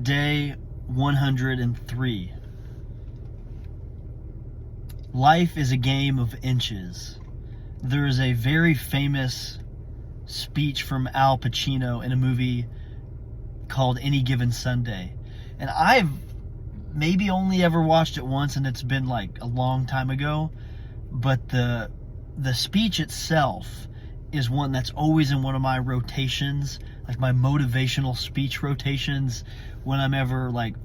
Day 103. Life is a game of inches. There is a very famous speech from Al Pacino in a movie called Any Given Sunday. And I've maybe only ever watched it once, and it's been like a long time ago. But the speech itself is one that's always in one of my rotations, like my motivational speech rotations, when I'm ever like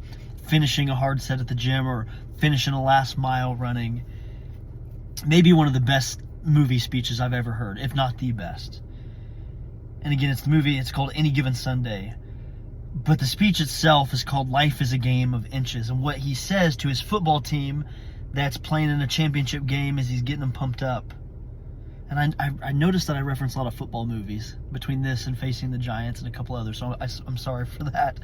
finishing a hard set at the gym or finishing a last mile running. Maybe one of the best movie speeches I've ever heard, if not the best. And again, it's called Any Given Sunday. But the speech itself is called Life is a Game of Inches. And what he says to his football team that's playing in a championship game is he's getting them pumped up. And I noticed that I reference a lot of football movies between this and Facing the Giants and a couple others, so I'm sorry for that.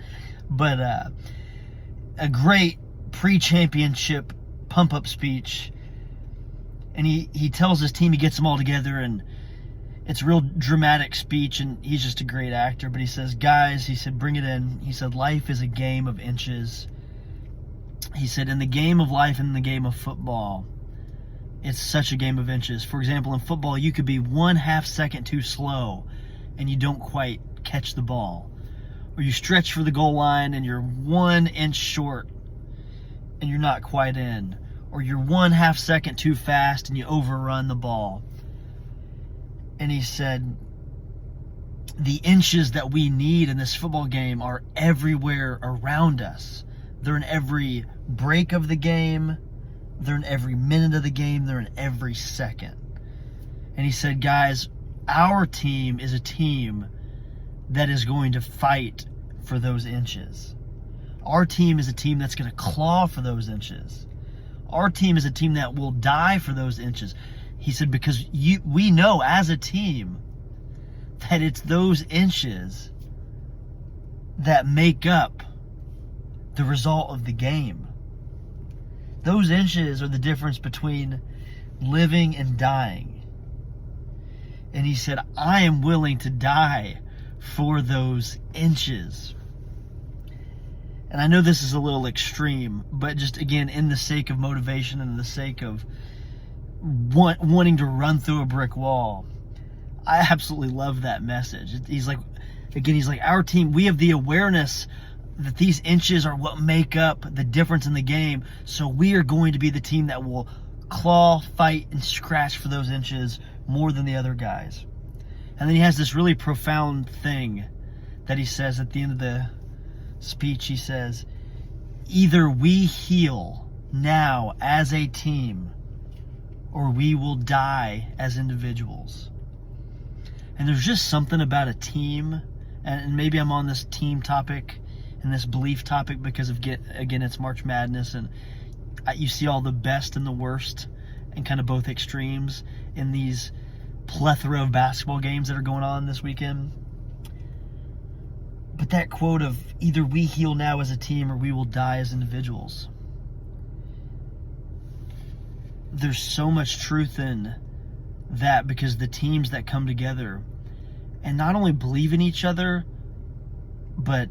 But a great pre-championship pump-up speech. And he tells his team, he gets them all together, and it's a real dramatic speech, and he's just a great actor. But he says, guys, he said, bring it in. He said, life is a game of inches. He said, in the game of life and in the game of football, it's such a game of inches. For example, in football, you could be 1/2 second too slow and you don't quite catch the ball. Or you stretch for the goal line and you're 1 inch short and you're not quite in. Or you're 1/2 second too fast and you overrun the ball. And he said, the inches that we need in this football game are everywhere around us. They're in every break of the game. They're in every minute of the game. They're in every second. And he said, guys, our team is a team that is going to fight for those inches. Our team is a team that's going to claw for those inches. Our team is a team that will die for those inches. He said, because we know as a team that it's those inches that make up the result of the game. Those inches are the difference between living and dying. And he said, I am willing to die for those inches. And I know this is a little extreme, but just again, in the sake of motivation and the sake of wanting to run through a brick wall, I absolutely love that message. He's like, our team, we have the awareness that these inches are what make up the difference in the game. So we are going to be the team that will claw, fight, and scratch for those inches more than the other guys. And then he has this really profound thing that he says at the end of the speech. He says, either we heal now as a team or we will die as individuals. And there's just something about a team, and maybe I'm on this team topic and this belief topic because of, again, it's March Madness, and you see all the best and the worst and kind of both extremes in these plethora of basketball games that are going on this weekend. But that quote of either we heal now as a team or we will die as individuals, there's so much truth in that, because the teams that come together and not only believe in each other, but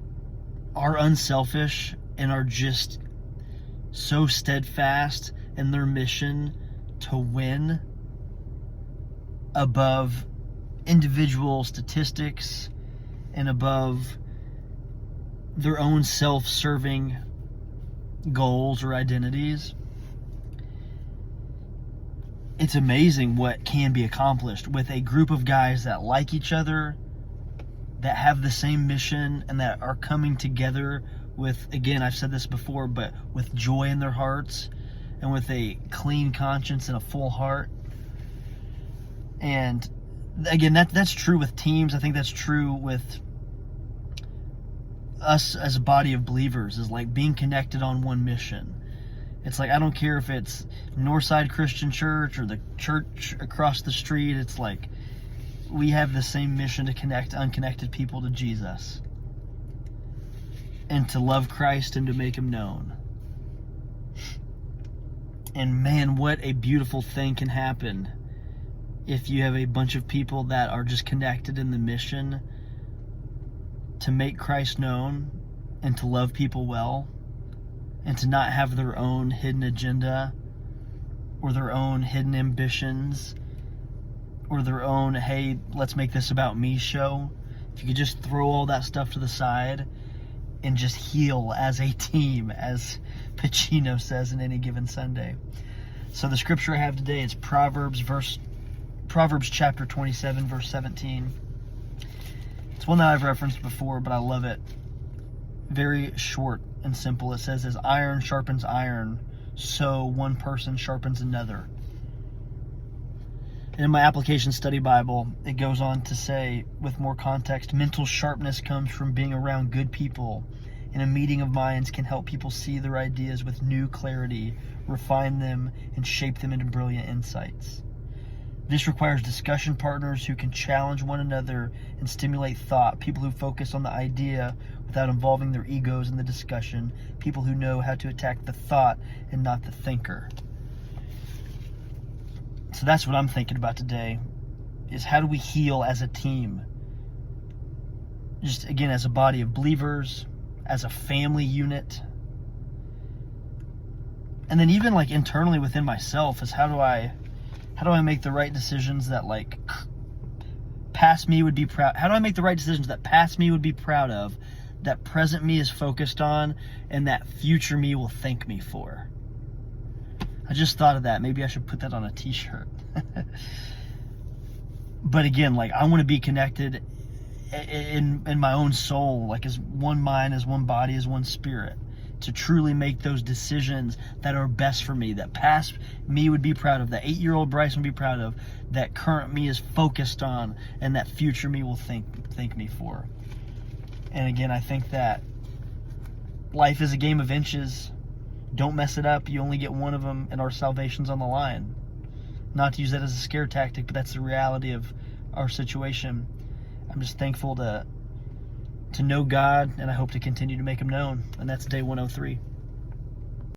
are unselfish and are just so steadfast in their mission to win above individual statistics and above their own self-serving goals or identities. It's amazing what can be accomplished with a group of guys that like each other, that have the same mission, and that are coming together with, again, I've said this before, but with joy in their hearts and with a clean conscience and a full heart. And again, that's true with teams. I think that's true with us as a body of believers, is like being connected on one mission. It's like, I don't care if it's Northside Christian Church or the church across the street. It's like we have the same mission to connect unconnected people to Jesus and to love Christ and to make him known. And man, what a beautiful thing can happen if you have a bunch of people that are just connected in the mission to make Christ known and to love people well, and to not have their own hidden agenda or their own hidden ambitions or their own, hey, let's make this about me show. If you could just throw all that stuff to the side and just heal as a team, as Pacino says in Any Given Sunday. So the scripture I have today is Proverbs chapter 27, verse 17. It's one that I've referenced before, but I love it. Very short and simple. It says, as iron sharpens iron, so one person sharpens another. And in my application study Bible, it goes on to say, with more context, mental sharpness comes from being around good people, and a meeting of minds can help people see their ideas with new clarity, refine them, and shape them into brilliant insights. This requires discussion partners who can challenge one another and stimulate thought, people who focus on the idea without involving their egos in the discussion, people who know how to attack the thought and not the thinker. So that's what I'm thinking about today, is how do we heal as a team? Just, again, as a body of believers, as a family unit. And then even like internally within myself is how do I make the right decisions that like past me would be proud? How do I make the right decisions that past me would be proud of, that present me is focused on, and that future me will thank me for? I just thought of that. Maybe I should put that on a t-shirt. But again, like I want to be connected in my own soul, like as one mind, as one body, as one spirit, to truly make those decisions that are best for me, that past me would be proud of, that 8-year-old Bryce would be proud of, that current me is focused on, and that future me will thank me for. And again, I think that life is a game of inches. Don't mess it up. You only get one of them, and our salvation's on the line. Not to use that as a scare tactic, but that's the reality of our situation. I'm just thankful to know God, and I hope to continue to make him known. And that's day 103.